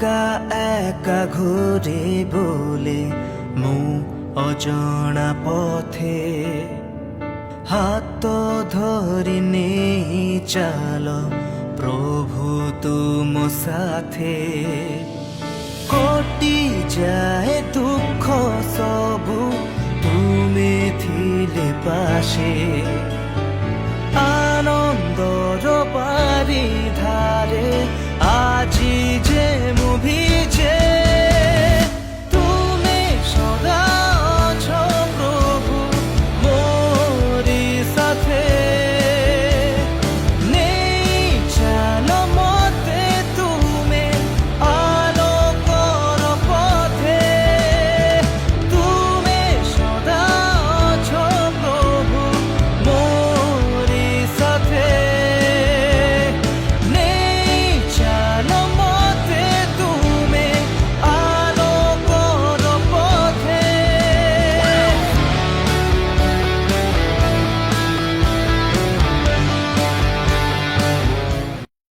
একা একা ঘুরে বলে মো অজଣା পথে হাত ধরি নেই চাল প্রভু তুম সাথে কটি যায় দুঃখ সবু তুমি থিলে পাশে আনন্দর বারিধারে আজি